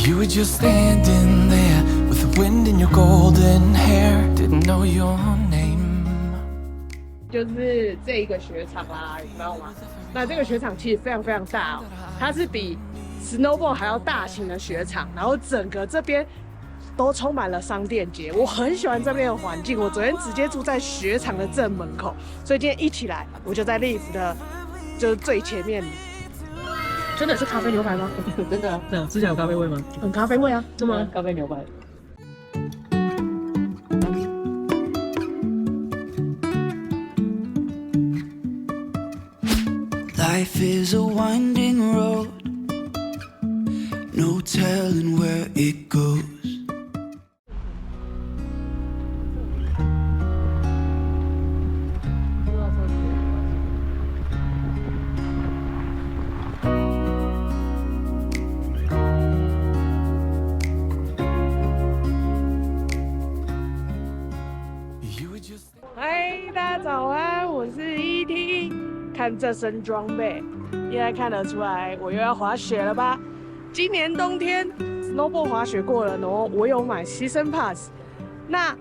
You were just standing there with the wind in your golden hair. Didn't know your name. 就是这一个雪场啦，你知道吗？那这个雪场其实非常非常大哦，它是比 Snowball 还要大型的雪场，然后整个这边都充满了商店街。我很喜欢这边的环境，我昨天直接住在雪场的正门口，所以今天一起来我就在 Leaf 的就是最前面。真的是咖啡牛排吗？真的啊，吃起来有咖啡味吗？很咖啡味啊，是吗？咖啡牛排。Life is a winding road, no telling where it goes. You were just 嗨，大家早安，我是ET。看这身装备，应该看得出来我又要滑雪了吧？今年冬天 snowboard 滑雪过了，然后我有买 season pass。那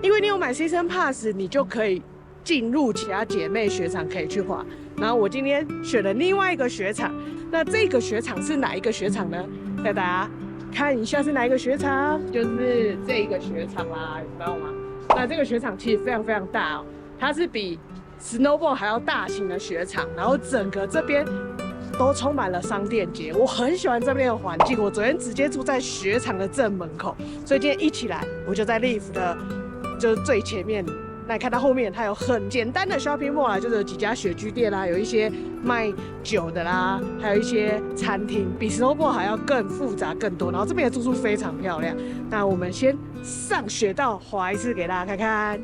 因为你有买 season pass， 你就可以进入其他姐妹雪场可以去滑。然后我今天选了另外一个雪场，那这个雪场是哪一个雪场呢？带大家看一下是哪一个雪场，就是这一个雪场啦，你知道吗？那这个雪场其实非常非常大哦，它是比 Snowball 还要大型的雪场，然后整个这边都充满了商店街。我很喜欢这边的环境，我昨天直接住在雪场的正门口，所以今天一起来我就在 Leaf 的就是最前面。那你看到后面它有很简单的 shopping mall 啦，就是有几家雪具店啦，有一些卖酒的啦，还有一些餐厅，比 Snowball 还要更复杂更多。然后这边的住宿非常漂亮。那我们先上雪道滑一次给大家看看。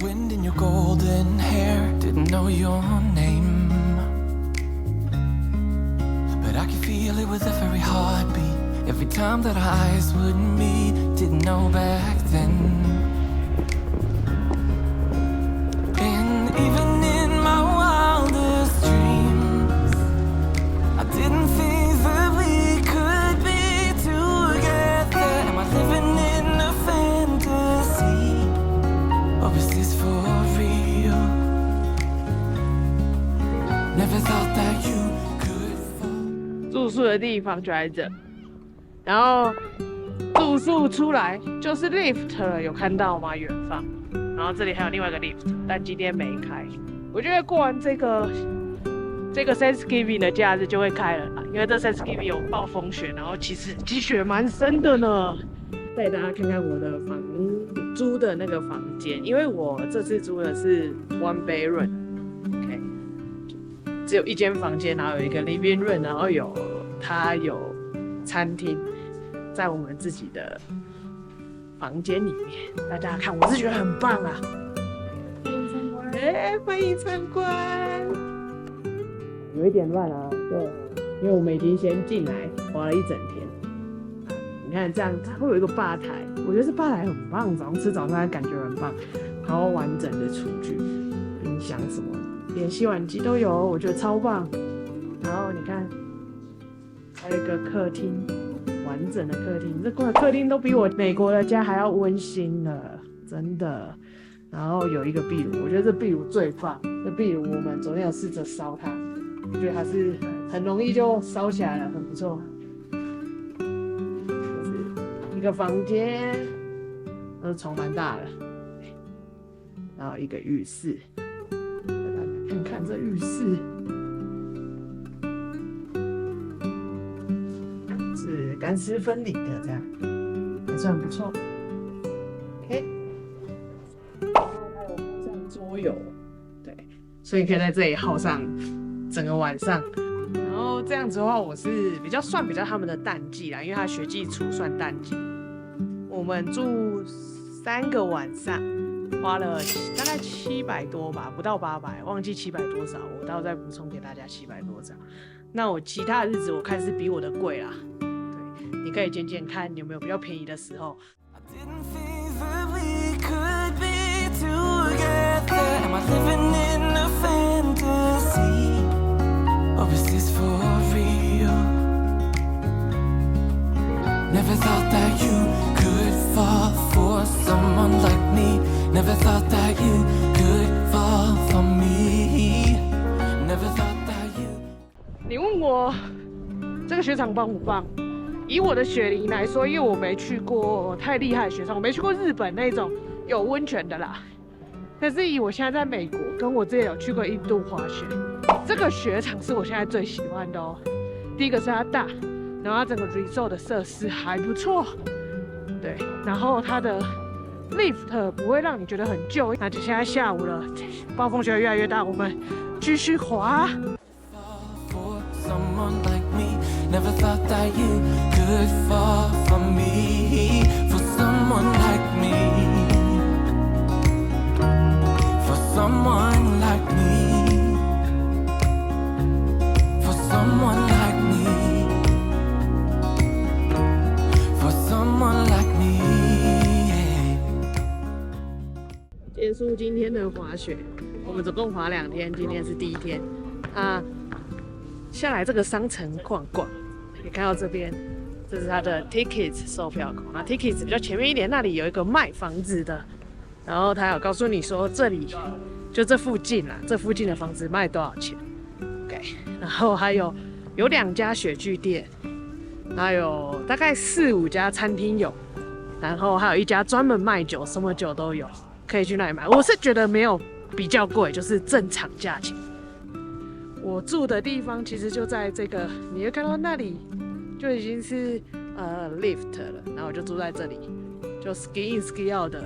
wind in your golden hair, didn't know your name, but I could feel it with every heartbeat, every time that our eyes would meet. Didn't know back then, and even in my wildest dreams, I didn't think that we could be together. Am I living in a fantasy, or is this for real? Never thought that you could fall. 住宿的地方就在这，然后住宿出来就是 lift 了，有看到吗？远方，然后这里还有另外一个 lift， 但今天没开。我觉得过完这个 Thanksgiving 的假日就会开了啦，因为这 Thanksgiving 有暴风雪，然后其实积雪蛮深的呢。带大家看看我的租的那个房间，因为我这次租的是 one bedroom，OK， 只有一间房间，然后有一个 living room， 然后它有餐厅，在我们自己的房间里面。大家看，我是觉得很棒啊！欢迎参观。有一点乱啊，就因为我们已经先进来滑了一整天。你看这样，它会有一个吧台，我觉得这吧台很棒，早上吃早餐感觉很棒，然后完整的厨具、冰箱什么，连洗碗机都有，我觉得超棒。然后你看，还有一个客厅，完整的客厅，这客厅都比我美国的家还要温馨了，真的。然后有一个壁炉，我觉得这壁炉最棒。这壁炉我们昨天有试着烧它，我觉得它是很容易就烧起来了，很不错。一个房间，床蛮大的，然后一个浴室，大家看看这浴室，是干湿分离的，这样还算不错。OK， 然后还有附上桌游，对，所以你可以在这里耗上整个晚上。然后这样子的话，我是比较他们的淡季啦，因为它学季初算淡季。我们住3个晚上，花了大概700多吧，不到800，忘记700多少，我到时候再补充给大家700多少。那我其他的日子我看是比我的贵啦，对，你可以捡捡看有没有比较便宜的时候。Didn't think that we could be together. Am I living in a fantasy, or is this for real? 你问我这个雪场棒不棒？以我的雪龄来说，因为我没去过太厉害的雪场，我没去过日本那种有温泉的啦。但是以我现在在美国，跟我之前有去过印度滑雪，这个雪场是我现在最喜欢的哦。第一个是它大，然后它整个 resort 的设施还不错，对，然后它的 lift 不会让你觉得很旧。那就现在下午了，暴风雪越来越大，我们继续滑。For someone like me, never thought that you could fall for me. For someone like me, for someone like me, for someone like me, for someone like me. Yeah. 结束今天的滑雪，我们总共滑2天，今天是第1天。下来这个商城逛逛，你看到这边，这是它的 tickets 售票口。那 tickets 比较前面一点，那里有一个卖房子的，然后他有告诉你说这里就这附近啦，这附近的房子卖多少钱。OK， 然后还有2家雪具店，还有大概4、5家餐厅有，然后还有1家专门卖酒，什么酒都有，可以去那里买。我是觉得没有比较贵，就是正常价钱。我住的地方其实就在这个，你会看到那里就已经是lift 了，然后我就住在这里，就 ski in ski out 的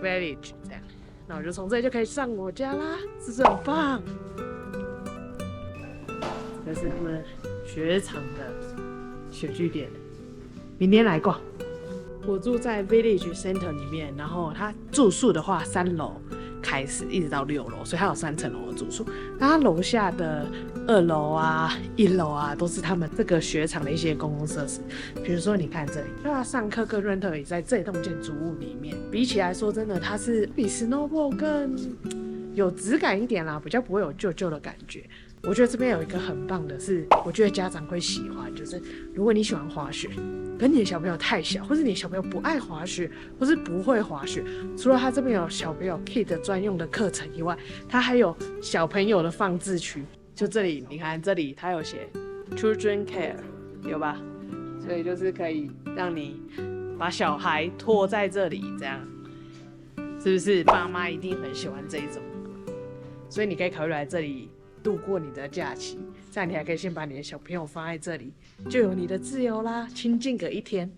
village 这样，那我就从这里就可以上我家啦，是不是很棒？这是他们雪场的雪具店，明天来逛。我住在 village center 里面，然后它住宿的话3楼。开始一直到6楼，所以它有3层楼的住宿。那它楼下的2楼啊、1楼啊，都是他们这个雪场的一些公共设施。比如说，你看这里，就它上课跟 rental 也在这栋建筑物里面。比起来说，真的它是比 snowboard 更有质感一点啦，比较不会有旧旧的感觉。我觉得这边有一个很棒的是，我觉得家长会喜欢，就是如果你喜欢滑雪，可你的小朋友太小，或是你的小朋友不爱滑雪，或是不会滑雪，除了他这边有小朋友 kid 专用的课程以外，他还有小朋友的放置区。就这里，你看这里他有写 children care， 有吧？所以就是可以让你把小孩拖在这里，这样是不是？爸妈一定很喜欢这一种，所以你可以考虑来这里度过你的假期，这样你还可以先把你的小朋友放在这里，就有你的自由啦，清静个1天。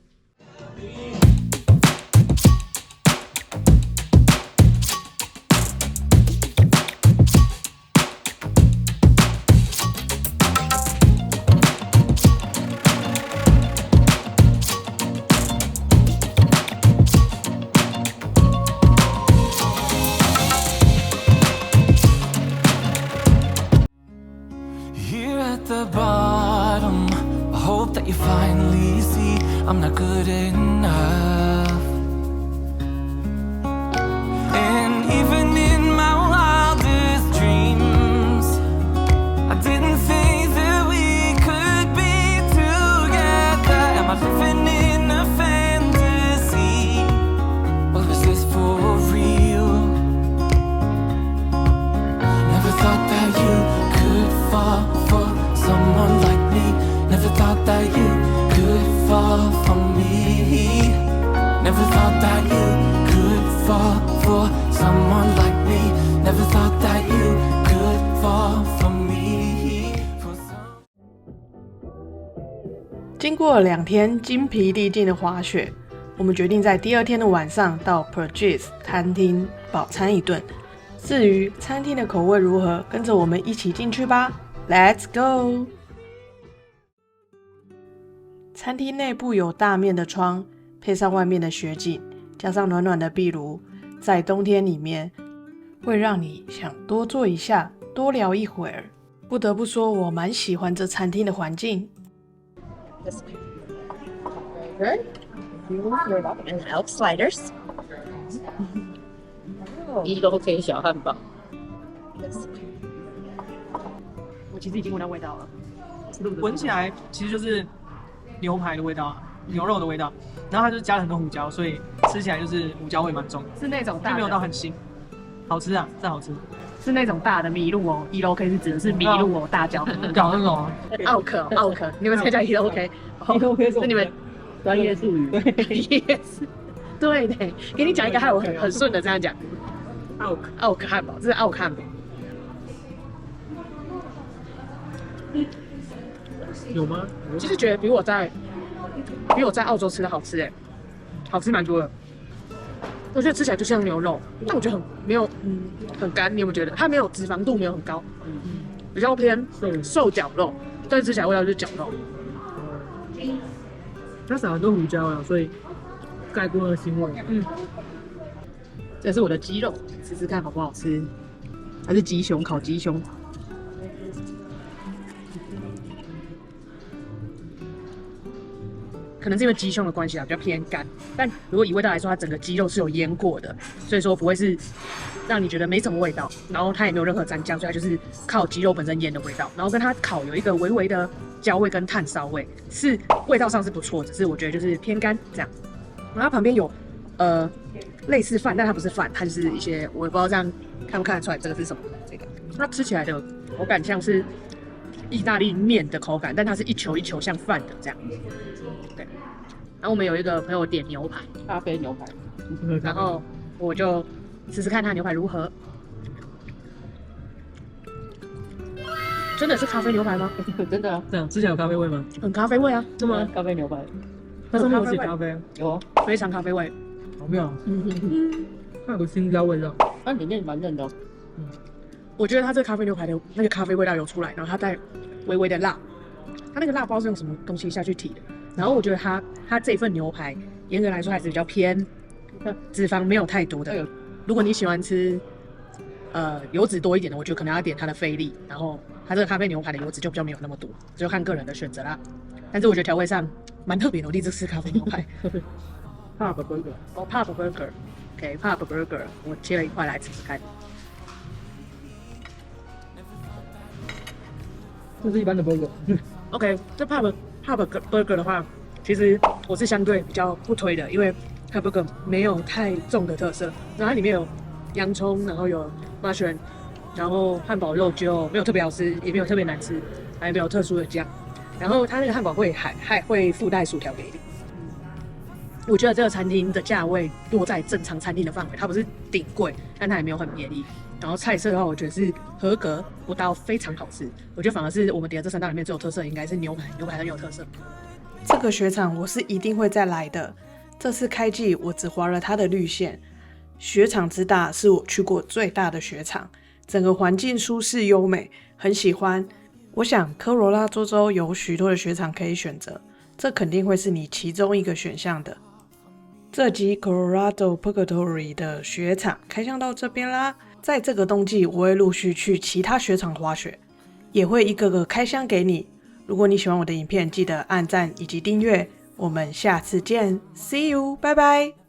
Here at the bottom, I hope that you finally see I'm not good enough. And even in my wildest dreams, I didn't think that we could be together. Am I living in a fantasy? Or is this for real? Never thought that you fall for someone like me. Never thought that you could fall for me. Never thought that you could fall for someone like me. Never thought that you could fall for me. 经过2天精疲力尽的滑雪，我们决定在第2天的晚上到 Purchase 餐厅饱餐一顿。至于餐厅的口味如何，跟着我们一起进去吧 ，Let's go！ 餐厅内部有大面的窗，配上外面的雪景，加上暖暖的壁炉，在冬天里面会让你想多坐一下，多聊一会儿。不得不说，我蛮喜欢这餐厅的环境。And elk sliders. 1都可以小汉堡。我其实已经闻到味道了，闻起来其实就是牛排的味道，牛肉的味道，然后它就是加了很多胡椒，所以吃起来就是胡椒味蛮重，是那种大就没有到很腥，好吃啊，真好吃。是那种大的麋鹿哦，1OK是指的是麋鹿哦，大脚。搞那种奥克，你们才叫 1OK，1OK 是你们专业术语。也是，对的，给你讲一个害我很顺的这样讲，奥克汉堡，这是奥克汉堡。有吗？其实觉得比我在澳洲吃的好吃哎，好吃蛮多的。我觉得吃起来就像牛肉，但我觉得没有很干，你有没有觉得它没有脂肪度没有很高，比较偏瘦绞肉，但是吃起来味道就是绞肉。它撒很多胡椒啊，所以盖过了腥味。这是我的鸡肉，试试看好不好吃？还是鸡胸烤鸡胸？可能是因为鸡胸的关系啊，比较偏干。但如果以味道来说，它整个鸡肉是有腌过的，所以说不会是让你觉得没什么味道。然后它也没有任何蘸酱，所以它就是靠鸡肉本身腌的味道。然后跟它烤有一个微微的焦味跟炭烧味，是味道上是不错，只是我觉得就是偏干这样。然后它旁边有类似饭，但它不是饭，它就是一些我也不知道这样看不看得出来这个是什么。这个它吃起来的口感像是意大利面的口感，但它是一球一球像饭的这样。对。然后我们有一个朋友点牛排，咖啡牛排，然后我就试试看它牛排如何。真的是咖啡牛排吗？真的啊，这样吃起来有咖啡味吗？很咖啡味啊，是吗？咖啡牛排它上面有写咖啡，有啊，非常咖啡味。好妙。它有个青椒味道。但里面蛮嫩的哦。我觉得它这个咖啡牛排的那个咖啡味道有出来，然后它带微微的辣，它那个辣包是用什么东西下去提的？然后我觉得它这份牛排严格来说还是比较偏脂肪没有太多的。如果你喜欢吃油脂多一点的，我觉得可能要点它的菲力，然后它这个咖啡牛排的油脂就比较没有那么多，就看个人的选择啦。但是我觉得调味上蛮特别的，我第一次吃咖啡牛排。Pub burger， 哦 ，Pub burger，OK， Pub burger， 我切了一块来吃吃看。这是一般的 burger。OK， 这 Pub burger 的话，其实我是相对比较不推的，因为 Pub burger 没有太重的特色，然后它里面有洋葱，然后有 mushroom， 然后汉堡肉就没有特别好吃，也没有特别难吃，还没有特殊的酱，然后它那个汉堡还会附带薯条给你。我觉得这个餐厅的价位落在正常餐厅的范围，它不是顶贵，但它也没有很便宜。然后菜色的话，我觉得是合格，不到非常好吃。我觉得反而是我们点的这3道里面最有特色，应该是牛排，牛排很有特色。这个雪场我是一定会再来的。这次开季我只滑了它的绿线，雪场之大是我去过最大的雪场，整个环境舒适优美，很喜欢。我想科罗拉多州有许多的雪场可以选择，这肯定会是你其中一个选项的。这集 Colorado Purgatory 的雪场开箱到这边啦，在这个冬季我会陆续去其他雪场滑雪，也会一个个开箱给你。如果你喜欢我的影片，记得按赞以及订阅，我们下次见 ，See you， 拜拜。